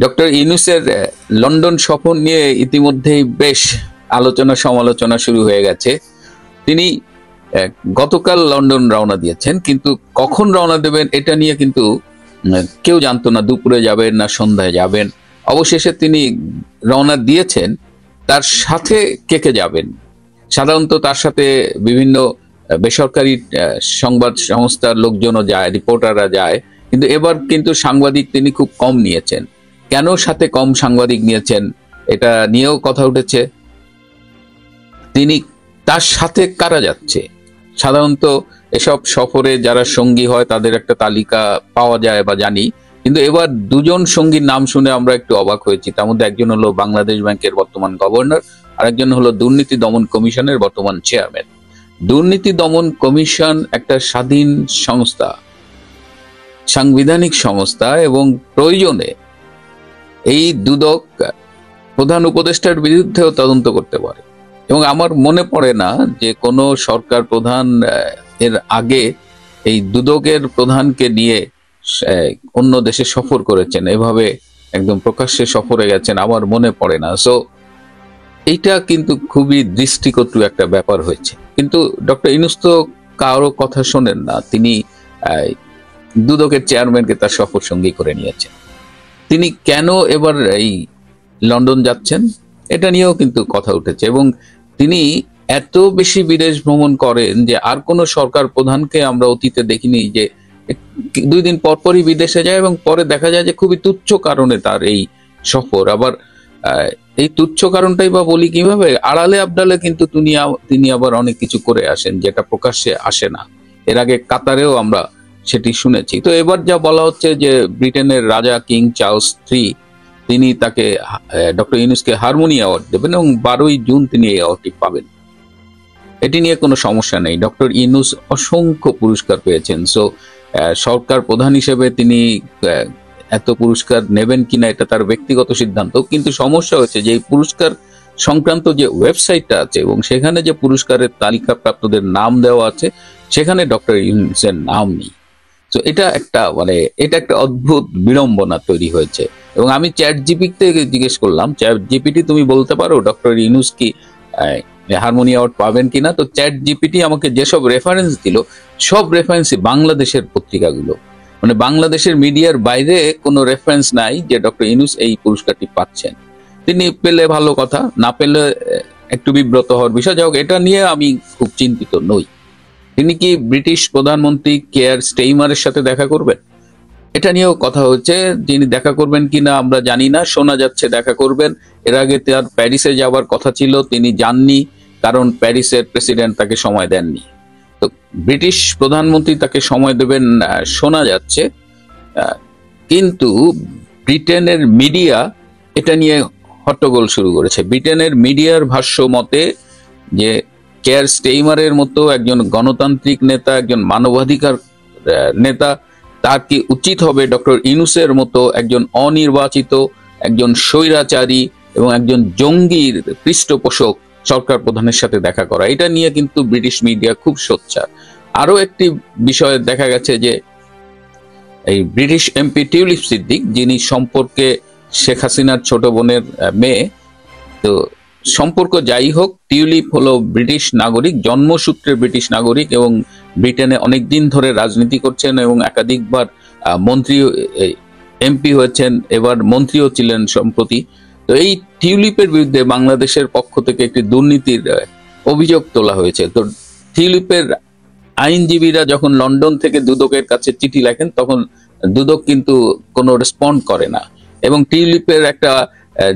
Doctor ইউনূসের London সফর নিয়ে ইতিমধ্যেই বেশ আলোচনা সমালোচনা শুরু হয়ে গেছে। তিনি গতকাল লন্ডন রওনা দিয়েছেন, কিন্তু কখন রওনা দেবেন এটা নিয়ে কিন্তু কেউ জানতো না, দুপুরে যাবেন না সন্ধ্যায় যাবেন। অবশেষে তিনি রওনা দিয়েছেন। তার সাথে কে কে যাবেন? সাধারণত তার সাথে বিভিন্ন বেসরকারি সংবাদ সংস্থার লোকজনও যায়, রিপোর্টাররা যায়, কিন্তু এবার কিন্তু সাংবাদিক তিনি খুব কম নিয়েছেন। কেন সাথে কম সাংবাদিক নিয়েছেন এটা নিয়েও কথা উঠেছে। তিনি তার সাথে কারা যাচ্ছে? সাধারণত এসব সফরে যারা সঙ্গী হয় তাদের একটা তালিকা পাওয়া যায় বা জানি, কিন্তু এবার দুজন সঙ্গীর নাম শুনে আমরা একটু অবাক হয়েছি। তার মধ্যে একজন হলো বাংলাদেশ ব্যাংকের বর্তমান গভর্নর, আরেকজন হলো দুর্নীতি দমন কমিশনের বর্তমান চেয়ারম্যান। দুর্নীতি দমন কমিশন একটা স্বাধীন সংস্থা, সাংবিধানিক সংস্থা, এবং প্রয়োজনে এই দুদক প্রধান উপদেষ্টার বিরুদ্ধেও তদন্ত করতে পারে। এবং আমার মনে পড়ে না যে কোনো সরকার প্রধান এর আগে এই দুদকের প্রধানকে নিয়ে অন্য দেশে সফর করেছেন, এভাবে একদম প্রকাশ্যে সফরে গেছেন, আমার মনে পড়ে না। সো এইটা কিন্তু খুবই দৃষ্টিকটু একটা ব্যাপার হয়েছে। কিন্তু ডক্টর ইউনূস তো কারো কথা শোনেন না। তিনি দুদকের চেয়ারম্যানকে তার সফর সঙ্গী করে নিয়েছেন। তিনি কেন এবার এই লন্ডন যাচ্ছেন এটা নিয়েও কিন্তু কথা উঠেছে। এবং তিনি এত বেশি বিদেশ ভ্রমণ করেন যে আর কোনো সরকার প্রধানকে আমরা অতীতে দেখিনি যে 2 দিন পরপরই বিদেশে যায় এবং পরে দেখা যায় যে খুবই তুচ্ছ কারণে তার এই সফর। আবার এই তুচ্ছ কারণটাই বা বলি কিভাবে, আড়ালে আবডালে কিন্তু তিনি আবার অনেক কিছু করে আসেন যেটা প্রকাশ্যে আসে না। এর আগে কাতারেও আমরা সেটি শুনেছি। তো এবার যা বলা হচ্ছে যে ব্রিটেনের রাজা কিং চার্লস III তিনি তাকে ডক্টর ইউনূসকে হারমোনি অ্যাওয়ার্ড দেবেন এবং 12ই জুন তিনি এই অ্যাওয়ার্ডটি পাবেন। এটি নিয়ে কোনো সমস্যা নেই। ডক্টর ইউনূস অসংখ্য পুরস্কার পেয়েছেন। সো সরকার প্রধান হিসেবে তিনি এত পুরস্কার নেবেন কিনা এটা তার ব্যক্তিগত সিদ্ধান্ত। কিন্তু সমস্যা হচ্ছে যে এই পুরস্কার সংক্রান্ত যে ওয়েবসাইটটা আছে এবং সেখানে যে পুরস্কারের তালিকাপ্রাপ্তদের নাম দেওয়া আছে সেখানে ডক্টর ইউনূসের নাম নেই। তো এটা একটা অদ্ভুত বিড়ম্বনা তৈরি হয়েছে। এবং আমি চ্যাট জিপিটি থেকে জিজ্ঞেস করলাম, চ্যাট জিপিটি তুমি বলতে পারো ডক্টর ইউনূস কি হারমোনি অ্যাওয়ার্ড পাবেন কিনা? তো চ্যাট জিপিটি আমাকে যেসব রেফারেন্স দিল সব রেফারেন্সই বাংলাদেশের পত্রিকাগুলো, মানে বাংলাদেশের মিডিয়ার বাইরে কোনো রেফারেন্স নাই যে ডক্টর ইউনূস এই পুরস্কারটি পাচ্ছেন। তিনি পেলে ভালো কথা, না পেলে একটু বিব্রত হওয়ার বিষয়। যাই হোক, এটা নিয়ে আমি খুব চিন্তিত নই। তিনি কি ব্রিটিশ প্রধানমন্ত্রী কেয়ার স্টেইমারের সাথে দেখা করবেন এটা নিয়েও কথা হচ্ছে। তিনি দেখা করবেন কিনা আমরা জানি না, শোনা যাচ্ছে দেখা করবেন। এর আগে তার প্যারিসে যাওয়ার কথা ছিল, তিনি যাননি কারণ প্যারিসের প্রেসিডেন্ট তাকে সময় দেননি। তো ব্রিটিশ প্রধানমন্ত্রী তাকে সময় দেবেন শোনা যাচ্ছে, কিন্তু ব্রিটেনের মিডিয়া এটা নিয়ে হট্টগোল শুরু করেছে। ব্রিটেনের মিডিয়ার ভাষ্য মতে যে কেয়ার স্টেইমারের মতো একজন গণতান্ত্রিক নেতা, একজন মানবাধিকার নেতা, তার কি উচিত হবে ডক্টর ইউনূসের মতো একজন অনির্বাচিত, একজন স্বৈরাচারী এবং একজন জঙ্গির পৃষ্ঠপোষক সরকার প্রধানের সাথে দেখা করা? এটা নিয়ে কিন্তু ব্রিটিশ মিডিয়া খুব সোচ্চার। আরো একটি বিষয় দেখা গেছে যে এই ব্রিটিশ এমপি টিউলিপ সিদ্দিক, যিনি সম্পর্কে শেখ হাসিনার ছোট বোনের মেয়ে, তো সম্পর্ক যাই হোক, টিউলিপ হলো ব্রিটিশ নাগরিক, জন্মসূত্রে ব্রিটিশ নাগরিক এবং ব্রিটেনে অনেকদিন ধরে রাজনীতি করছেন এবং একাধিকবার মন্ত্রী এমপি হয়েছেন, এবার মন্ত্রীও ছিলেন সম্প্রতি। তো এই টিউলিপের বিরুদ্ধে বাংলাদেশের পক্ষ থেকে একটি দুর্নীতির অভিযোগ তোলা হয়েছে। তো টিউলিপের আইনজীবীরা যখন লন্ডন থেকে দুদকের কাছে চিঠি লেখেন তখন দুদক কিন্তু কোনো রেসপন্ড করে না এবং টিউলিপের একটা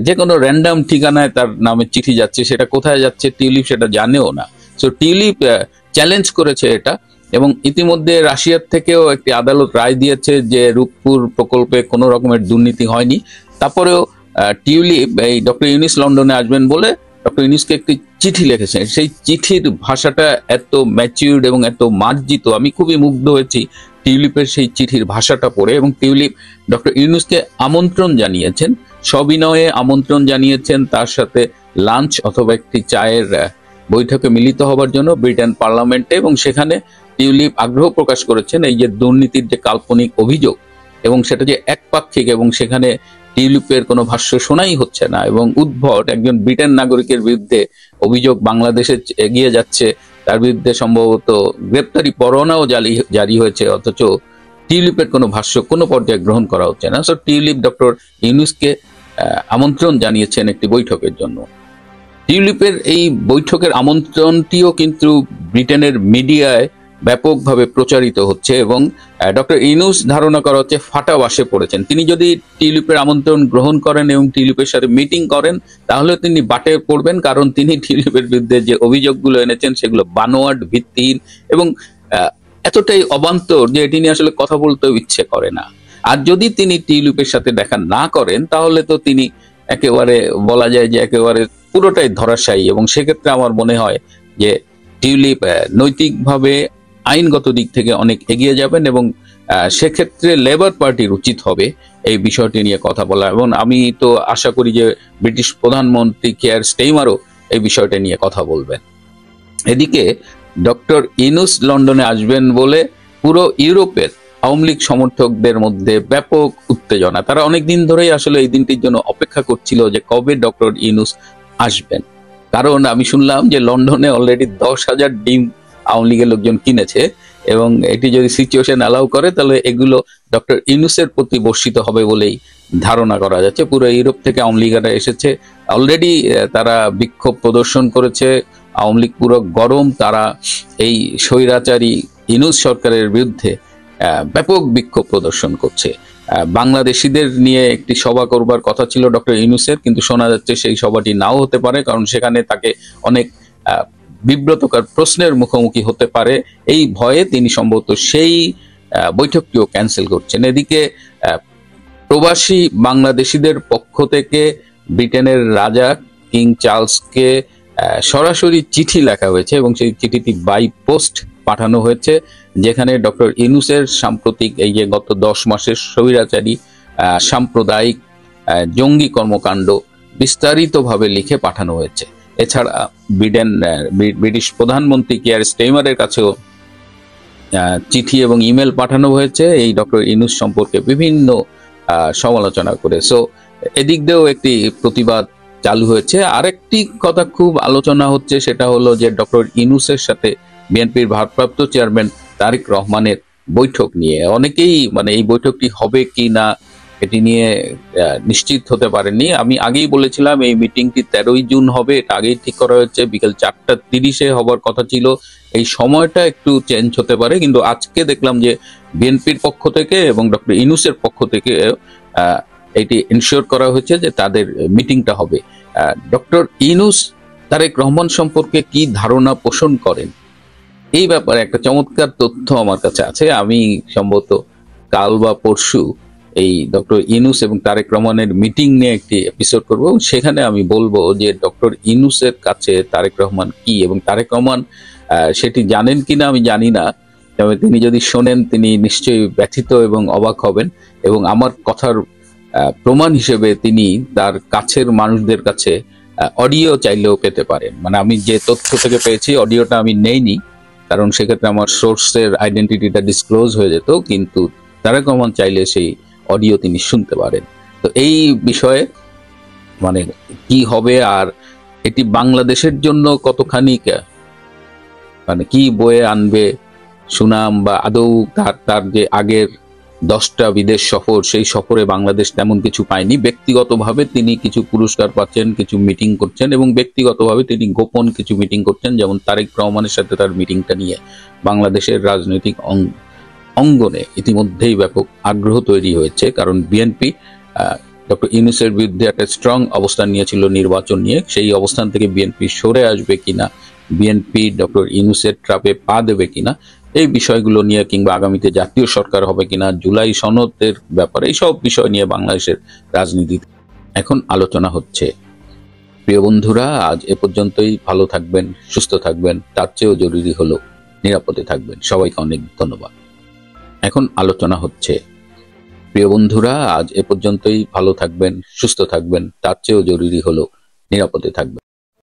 যে কোনো র্যান্ডাম ঠিকানায় তার নামে চিঠি যাচ্ছে, সেটা কোথায় যাচ্ছে টিউলিপ সেটা জানেও না। সো টিউলিপ চ্যালেঞ্জ করেছে এটা, এবং ইতিমধ্যে রাশিয়ার থেকেও একটি আদালত রায় দিয়েছে যে রূপপুর প্রকল্পে কোনো রকমের দুর্নীতি হয়নি। তারপরেও টিউলিপ এই ডক্টর ইউনূস লন্ডনে আসবেন বলে ডক্টর ইউনূসকে একটি চিঠি লিখেছেন। সেই চিঠির ভাষাটা এত ম্যাচিউরড এবং এত মার্জিত, আমি খুবই মুগ্ধ হয়েছি টিউলিপের সেই চিঠির ভাষাটা পড়ে। এবং টিউলিপ ডক্টর ইউনূসকে আমন্ত্রণ জানিয়েছেন, সবিনয়ে আমন্ত্রণ জানিয়েছেন তার সাথে লাঞ্চ অথবা একটি চায়ের বৈঠকে মিলিত হবার জন্য ব্রিটেন পার্লামেন্টে। এবং সেখানে টিউলিপ আগ্রহ প্রকাশ করেছেন এই যে দুর্নীতির যে কাল্পনিক অভিযোগ এবং সেটা যে একপাক্ষিক এবং সেখানে টিউলিপের কোনো ভাষ্য শোনাই হচ্ছে না, এবং উদ্ভট একজন ব্রিটেন নাগরিকের বিরুদ্ধে অভিযোগ বাংলাদেশে এগিয়ে যাচ্ছে, তার বিরুদ্ধে সম্ভবত গ্রেপ্তারি পরোয়ানাও জারি হয়েছে, অথচ টিউলিপের কোনো ভাষ্য কোনো পর্যায়ে গ্রহণ করা হচ্ছে না। সো টিউলিপ ডক্টর ইউনূসকে আমন্ত্রণ জানিয়েছেন একটি বৈঠকের জন্য। টিউলিপের এই বৈঠকের আমন্ত্রণটিও কিন্তু ব্রিটেনের মিডিয়ায় ব্যাপকভাবে প্রচারিত হচ্ছে, এবং ডক্টর ইউনূস ধারণা করা হচ্ছে ফাটা বাসে পড়েছেন। তিনি যদি টিউলিপের আমন্ত্রণ গ্রহণ করেন এবং টিউলিপের সাথে মিটিং করেন, তাহলে তিনি বাটে পড়বেন, কারণ তিনি টিউলিপের বিরুদ্ধে যে অভিযোগগুলো এনেছেন সেগুলো বানোয়াট, ভিত্তিহীন এবং এতটাই অবান্তর যে এটি নিয়ে আসলে কথা বলতেও ইচ্ছে করে না। আর যদি তিনি টিউলিপের সাথে দেখা না করেন, তাহলে তো তিনি একেবারে বলা যায় যে একেবারে পুরোটাই ধরাশায়ী, এবং সেক্ষেত্রে আমার মনে হয় যে টিউলিপ নৈতিকভাবে আইনগত দিক থেকে অনেক এগিয়ে যাবেন, এবং সেক্ষেত্রে লেবার পার্টির উচিত হবে এই বিষয়টি নিয়ে কথা বলা। এবং আমি তো আশা করি যে ব্রিটিশ প্রধানমন্ত্রী কিয়ার স্টেইমারও এই বিষয়টা নিয়ে কথা বলবেন। এদিকে ডক্টর ইউনূস লন্ডনে আসবেন বলে পুরো ইউরোপের আওয়ামী লীগ সমর্থকদের মধ্যে ব্যাপক উত্তেজনা। তারা অনেকদিন ধরেই আসলে এই দিনটির জন্য অপেক্ষা করছিল যে কবে ডক্টর ইউনূস আসবেন, কারণ আমি শুনলাম যে লন্ডনে অলরেডি 10,000 ডিম আওয়ামী লীগের লোকজন কিনেছে, এবং এটি যদি সিচুয়েশন অ্যালাউ করে তাহলে এগুলো ডক্টর ইউনূসের প্রতি বর্ষিত হবে বলেই ধারণা করা যাচ্ছে। পুরো ইউরোপ থেকে আওয়ামী লীগেরা এসেছে, অলরেডি তারা বিক্ষোভ প্রদর্শন করেছে। আওয়ামী লীগ পুরো গরম, তারা এই স্বৈরাচারী ইউনূস সরকারের বিরুদ্ধে ব্যাপক বিক্ষোভ প্রদর্শন করছে। বাংলাদেশিদের নিয়ে একটি সভা করবার কথা ছিল ডক্টর ইউনূসের, কিন্তু শোনা যাচ্ছে সেই সভাটি নাও হতে পারে, কারণ সেখানে তাকে অনেক বিব্রতকর প্রশ্নের মুখোমুখি হতে পারে। এই ভয়ে তিনি সম্ভবত সেই বৈঠকটিও ক্যান্সেল করছেন। এদিকে প্রবাসী বাংলাদেশিদের পক্ষ থেকে ব্রিটেনের রাজা কিং চার্লসকে সরাসরি চিঠি লেখা হয়েছে, এবং সেই চিঠিটি বাই পোস্ট পাঠানো হয়েছে, যেখানে ডক্টর ইউনূসের সাম্প্রতিক এই যে গত 10 মাসের স্বৈরাচারী সাম্প্রদায়িক জঙ্গি কর্মকাণ্ড বিস্তারিতভাবে লিখে পাঠানো হয়েছে। এছাড়া ব্রিটিশ প্রধানমন্ত্রী কিয়ার স্টেইমারের কাছেও চিঠি এবং ইমেল পাঠানো হয়েছে এই ডক্টর ইউনূস সম্পর্কে বিভিন্ন সমালোচনা করে। সো এদিক দিয়েও একটি প্রতিবাদ চালু হয়েছে। আরেকটি কথা খুব আলোচনা হচ্ছে, সেটা হলো যে ডক্টর ইউনূসের সাথে বিএনপির ভারপ্রাপ্ত চেয়ারম্যান তারেক রহমানের বৈঠক নিয়ে অনেকেই এই বৈঠকটি হবে কি না এটি নিয়ে নিশ্চিত হতে পারেননি। আমি আগেই বলেছিলাম এই মিটিংটি 13ই জুন হবে, এটা আগেই ঠিক করা হয়েছে, বিকেল 4:30-এ হবার কথা ছিল। এই সময়টা একটু চেঞ্জ হতে পারে, কিন্তু আজকে দেখলাম যে বিএনপির পক্ষ থেকে এবং ডক্টর ইউনূসের পক্ষ থেকে এটি এনশিওর করা হয়েছে যে তাদের মিটিংটা হবে। ডক্টর ইউনূস তারেক রহমান সম্পর্কে কি ধারণা পোষণ করেন এই ব্যাপারে একটা চমৎকার তথ্য আমার কাছে আছে। আমি সম্ভবত কাল বা পরশু এই ডক্টর ইউনূস এবং তারেক রহমানের মিটিং নিয়ে একটি এপিসোড করব, সেখানে আমি বলবো যে ডক্টর ইউনূসের কাছে তারেক রহমান কি, এবং তারেক রহমান সেটি জানেন কিনা আমি জানি না, তবে তিনি যদি শোনেন তিনি নিশ্চয়ই ব্যথিত এবং অবাক হবেন, এবং আমার কথার প্রমাণ হিসেবে তিনি তার কাছের মানুষদের কাছে অডিও চাইলেও পেতে পারেন। আমি যে তথ্য থেকে পেয়েছি অডিওটা আমি নেইনি, কারণ সেক্ষেত্রে আমার সোর্সের আইডেন্টিটিটা ডিসক্লোজ হয়ে যেত, কিন্তু তারেক রহমান চাইলে সেই অডিও তিনি শুনতে পারেন। তো এই বিষয়ে কি হবে, আর এটি বাংলাদেশের জন্য কতখানি কি বয়ে আনবে সুনাম, বা আদৌ তার যে আগের 10টা বিদেশ সফর, সেই সফরে বাংলাদেশ তেমন কিছু পায়নি। ব্যক্তিগতভাবে তিনি কিছু পুরস্কার পাচ্ছেন, কিছু মিটিং করছেন, এবং ব্যক্তিগতভাবে তিনি গোপন কিছু মিটিং করছেন, যেমন তারেক রহমানের সাথে তার মিটিংটা নিয়ে বাংলাদেশের রাজনৈতিক অঙ্গনে ইতিমধ্যেই ব্যাপক আগ্রহ তৈরি হয়েছে, কারণ বিএনপি ডক্টর ইউনূসের বিরুদ্ধে একটা স্ট্রং অবস্থান নিয়েছিল নির্বাচন নিয়ে। সেই অবস্থান থেকে বিএনপি সরে আসবে কিনা, বিএনপি ডক্টর ইউনূসের ট্রাপে পা দেবে কিনা, এই বিষয়গুলো নিয়ে, কিংবা আগামীতে জাতীয় সরকার হবে কিনা, জুলাই সনদের ব্যাপারে, এইসব বিষয় নিয়ে বাংলাদেশের রাজনীতিতে এখন আলোচনা হচ্ছে। প্রিয় বন্ধুরা, আজ এ পর্যন্তই। ভালো থাকবেন, সুস্থ থাকবেন, তার চেয়েও জরুরি হলো নিরাপদে থাকবেন। সবাইকে অনেক ধন্যবাদ। এখন আলোচনা হচ্ছে। প্রিয় বন্ধুরা, আজ এ পর্যন্তই। ভালো থাকবেন, সুস্থ থাকবেন, তার চেয়েও জরুরি হলো নিরাপদে থাকবেন।